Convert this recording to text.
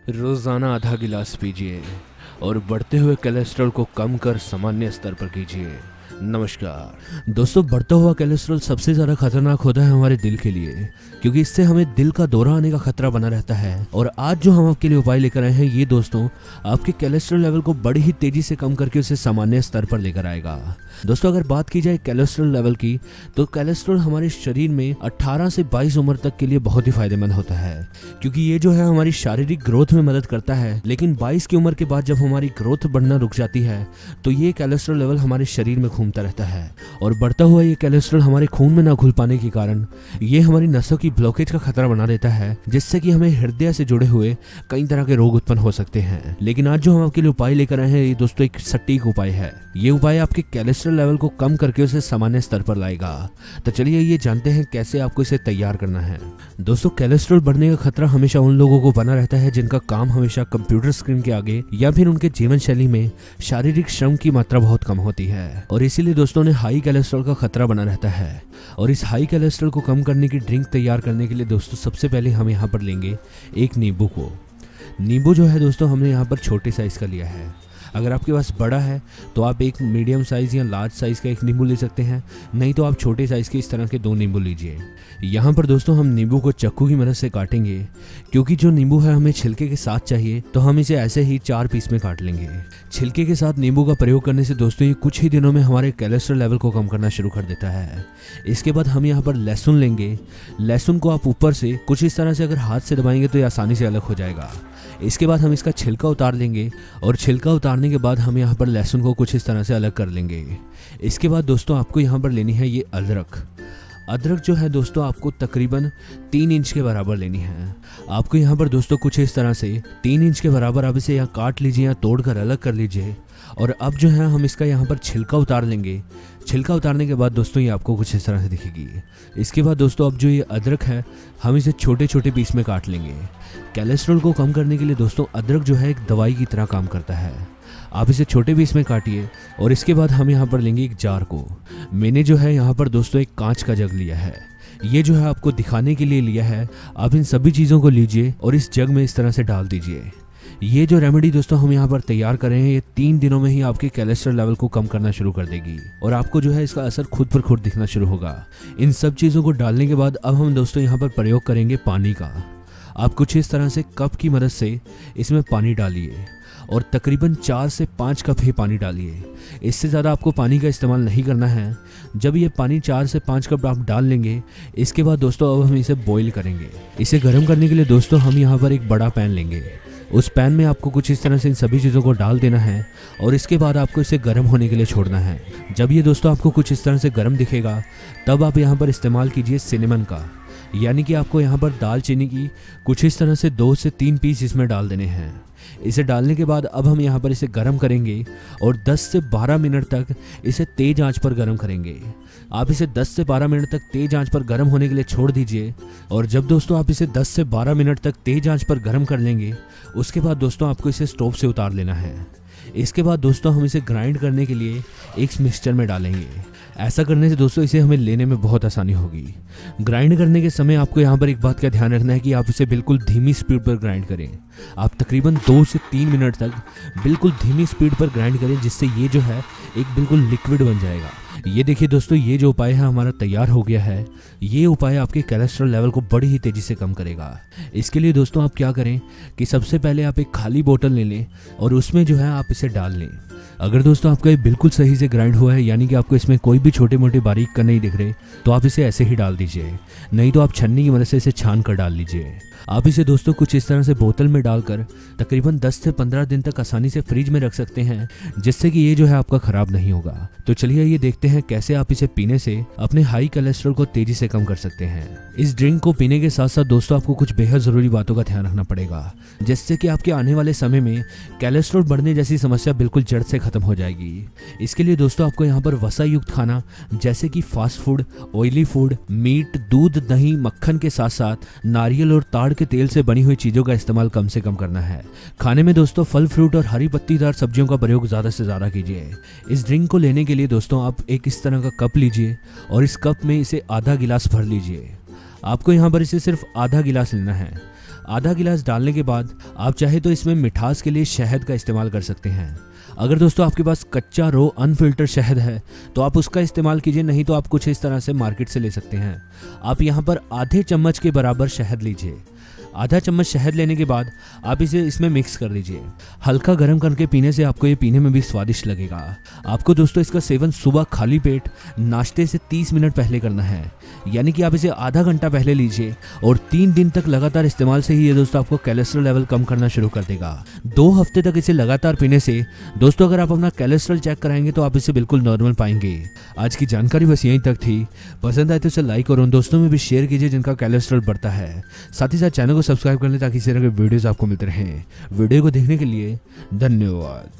रोज़ाना आधा गिलास पीजिए और बढ़ते हुए कोलेस्ट्रॉल को कम कर सामान्य स्तर पर कीजिए। नमस्कार दोस्तों, बढ़ता हुआ कोलेस्ट्रॉल सबसे ज़्यादा खतरनाक होता है हमारे दिल के लिए, क्योंकि इससे हमें दिल का दौरा आने का खतरा बना रहता है। और आज जो हम आपके लिए उपाय लेकर आए हैं, ये दोस्तों आपके कोलेस्ट्रॉल लेवल को बड़ी ही तेजी से कम करके उसे सामान्य स्तर पर लेकर आएगा। दोस्तों, अगर बात की जाए कोलेस्ट्रॉल लेवल की, तो कोलेस्ट्रॉल हमारे शरीर में 18 से 22 उम्र तक के लिए बहुत ही फायदेमंद होता है, क्योंकि ये जो है हमारी शारीरिक ग्रोथ में मदद करता है। लेकिन 22 की उम्र के बाद जब हमारी ग्रोथ बढ़ना रुक जाती है, तो ये कोलेस्ट्रॉल लेवल हमारे शरीर में घूमता रहता है और बढ़ता हुआ ये कोलेस्ट्रॉल हमारे खून में ना घुल पाने के कारण ये हमारी नसों की ब्लॉकेज का खतरा बना देता है, जिससे कि हमें हृदय से जुड़े हुए कई तरह के रोग उत्पन्न हो सकते हैं। लेकिन आज जो हम आपके लिए उपाय लेकर आए हैं, ये दोस्तों एक सटीक उपाय है। ये उपाय आपके कोलेस्ट्रॉल लेवल को कम करके उसे सामान्य स्तर पर लाएगा। तो चलिए ये जानते हैं कैसे आपको इसे तैयार करना है। दोस्तों, कोलेस्ट्रॉल बढ़ने का खतरा हमेशा उन लोगों को बना रहता है जिनका काम हमेशा कंप्यूटर स्क्रीन के आगे या फिर उनके जीवन शैली में शारीरिक श्रम की मात्रा बहुत कम होती है, और इसीलिए दोस्तों ने हाई कोलेस्ट्रॉल का खतरा बना रहता है। और इस हाई कोलेस्ट्रॉल को कम करने की ड्रिंक तैयार करने के लिए दोस्तों सबसे पहले हम यहाँ पर लेंगे एक नींबू को। नींबू जो है दोस्तों हमने यहाँ पर छोटे साइज का लिया है। अगर आपके पास बड़ा है तो आप एक मीडियम साइज़ या लार्ज साइज़ का एक नींबू ले सकते हैं, नहीं तो आप छोटे साइज़ के इस तरह के 2 नींबू लीजिए। यहाँ पर दोस्तों हम नींबू को चाकू की मदद से काटेंगे, क्योंकि जो नींबू है हमें छिलके के साथ चाहिए, तो हम इसे ऐसे ही 4 पीस में काट लेंगे। छिलके के साथ नींबू का प्रयोग करने से दोस्तों ये कुछ ही दिनों में हमारे कोलेस्ट्रॉल लेवल को कम करना शुरू कर देता है। इसके बाद हम यहाँ पर लहसुन लेंगे। लहसुन को आप ऊपर से कुछ इस तरह से अगर हाथ से दबाएंगे तो ये आसानी से अलग हो जाएगा। इसके बाद हम इसका छिलका उतार लेंगे, और छिलका उतारने के बाद हम यहाँ पर लहसुन को कुछ इस तरह से अलग कर लेंगे। इसके बाद दोस्तों आपको यहाँ पर लेनी है ये अदरक। अदरक जो है दोस्तों आपको तकरीबन 3 इंच के बराबर लेनी है। आपको यहाँ पर दोस्तों कुछ इस तरह से 3 इंच के बराबर आप इसे यहाँ काट लीजिए या तोड़कर अलग कर लीजिए। और अब जो है हम इसका यहाँ पर छिलका उतार लेंगे। छिलका उतारने के बाद दोस्तों ये आपको कुछ इस तरह से दिखेगी। इसके बाद दोस्तों अब जो ये अदरक है हम इसे छोटे छोटे पीस में काट लेंगे। कोलेस्ट्रॉल को कम करने के लिए दोस्तों अदरक जो है एक दवाई की तरह काम करता है। आप इसे छोटे पीस में काटिए। और इसके बाद हम यहाँ पर लेंगे एक जार को। मैंने जो है यहाँ पर दोस्तों एक कांच का जग लिया है। ये जो है आपको दिखाने के लिए लिया है। आप इन सभी चीज़ों को लीजिए और इस जग में इस तरह से डाल दीजिए। ये जो रेमेडी दोस्तों हम यहाँ पर तैयार कर रहे हैं, ये 3 दिनों में ही आपके कोलेस्ट्रॉल लेवल को कम करना शुरू कर देगी, और आपको जो है इसका असर खुद पर खुद दिखना शुरू होगा। इन सब चीज़ों को डालने के बाद अब हम दोस्तों यहाँ पर प्रयोग करेंगे पानी का। आप कुछ इस तरह से कप की मदद से इसमें पानी डालिए और तकरीबन 4 से 5 कप ही पानी डालिए। इससे ज़्यादा आपको पानी का इस्तेमाल नहीं करना है। जब ये पानी 4 से 5 कप आप डाल लेंगे, इसके बाद दोस्तों अब हम इसे बॉईल करेंगे। इसे गर्म करने के लिए दोस्तों हम यहाँ पर एक बड़ा पैन लेंगे। उस पैन में आपको कुछ इस तरह से इन सभी चीज़ों को डाल देना है, और इसके बाद आपको इसे गर्म होने के लिए छोड़ना है। जब ये दोस्तों आपको कुछ इस तरह से गर्म दिखेगा, तब आप यहाँ पर इस्तेमाल कीजिए सिनेमन का, यानी कि आपको यहाँ पर दालचीनी की कुछ इस तरह से 2 से 3 पीस इसमें डाल देने हैं। इसे डालने के बाद अब हम यहाँ पर इसे गर्म करेंगे और 10 से 12 मिनट तक इसे तेज आंच पर गर्म करेंगे। आप इसे 10 से 12 मिनट तक तेज आंच पर गर्म होने के लिए छोड़ दीजिए। और जब दोस्तों आप इसे 10 से 12 मिनट तक तेज आंच पर गर्म कर लेंगे, उसके बाद दोस्तों आपको इसे स्टोव से उतार लेना है। इसके बाद दोस्तों हम इसे ग्राइंड करने के लिए एक मिक्सचर में डालेंगे। ऐसा करने से दोस्तों इसे हमें लेने में बहुत आसानी होगी। ग्राइंड करने के समय आपको यहाँ पर एक बात का ध्यान रखना है कि आप इसे बिल्कुल धीमी स्पीड पर ग्राइंड करें। आप तकरीबन 2 से 3 मिनट तक बिल्कुल धीमी स्पीड पर ग्राइंड करें, जिससे ये जो है एक बिल्कुल लिक्विड बन जाएगा। ये देखिए दोस्तों, ये जो उपाय है हमारा तैयार हो गया है। ये उपाय आपके कोलेस्ट्रॉल लेवल को बड़ी ही तेज़ी से कम करेगा। इसके लिए दोस्तों आप क्या करें कि सबसे पहले आप एक खाली बोतल ले लें और उसमें जो है आप इसे डाल लें। अगर दोस्तों आपका ये बिल्कुल सही से ग्राइंड हुआ है, यानी कि आपको इसमें कोई भी छोटे मोटे बारीक कर नहीं दिख रहे, तो आप इसे ऐसे ही डाल दीजिए, नहीं तो आप छन्नी की मदद से इसे छान कर डाल लीजिए। आप इसे दोस्तों कुछ इस तरह से बोतल में डालकर तकरीबन 10 से 15 दिन तक आसानी से फ्रिज में रख सकते हैं, जिससे कि ये जो है आपका ख़राब नहीं होगा। तो चलिए ये देखते हैं कैसे आप इसे पीने से अपने हाई कोलेस्ट्रॉल को तेज़ी से कम कर सकते हैं। इस ड्रिंक को पीने के साथ साथ दोस्तों आपको कुछ बेहद ज़रूरी बातों का ध्यान रखना पड़ेगा, जिससे कि आपके आने वाले समय में कोलेस्ट्रॉल बढ़ने जैसी समस्या बिल्कुल जड़ से ख़त्म हो जाएगी। इसके लिए दोस्तों आपको यहाँ पर वसा युक्त खाना जैसे कि fast food, oily food, meat, दूध, दही, मक्खन के साथ साथ नारियल और ताड़ के तेल से बनी हुई चीज़ों का इस्तेमाल कम से कम करना है। खाने में दोस्तों फल फ्रूट और हरी पत्तीदार सब्जियों का प्रयोग ज़्यादा से ज़्यादा कीजिए। इस ड्रिंक को लेने के लिए दोस्तों आप एक इस तरह का कप लीजिए और इस कप में इसे आधा गिलास भर लीजिए। आपको यहाँ पर इसे सिर्फ आधा गिलास लेना है। आधा गिलास डालने के बाद आप चाहे तो इसमें मिठास के लिए शहद का इस्तेमाल कर सकते हैं। अगर दोस्तों आपके पास कच्चा रो अनफिल्टर शहद है तो आप उसका इस्तेमाल कीजिए, नहीं तो आप कुछ इस तरह से मार्केट से ले सकते हैं। आप यहाँ पर आधे चम्मच के बराबर शहद लीजिए। आधा चम्मच शहद लेने के बाद आप इसे इसमें मिक्स कर दीजिए। हल्का गर्म करके पीने से आपको ये पीने में भी स्वादिष्ट लगेगा। आपको दोस्तों इसका सेवन सुबह खाली पेट नाश्ते से 30 मिनट पहले करना है, यानी कि आप इसे आधा घंटा पहले लीजिए और 3 दिन तक लगातार इस्तेमाल से ही ये दोस्तों आपको कोलेस्ट्रॉल लेवल कम करना शुरू कर देगा। 2 हफ्ते तक इसे लगातार पीने से दोस्तों अगर आप अपना कोलेस्ट्रॉल चेक कराएंगे तो आप इसे बिल्कुल नॉर्मल पाएंगे। आज की जानकारी बस यहीं तक थी। पसंद आए तो इसे लाइक और उन दोस्तों में भी शेयर कीजिए जिनका कोलेस्ट्रॉल बढ़ता है। साथ ही साथ चैनल को सब्सक्राइब कर लें ताकि इस तरह के वीडियोस आपको मिलते रहें। वीडियो को देखने के लिए धन्यवाद।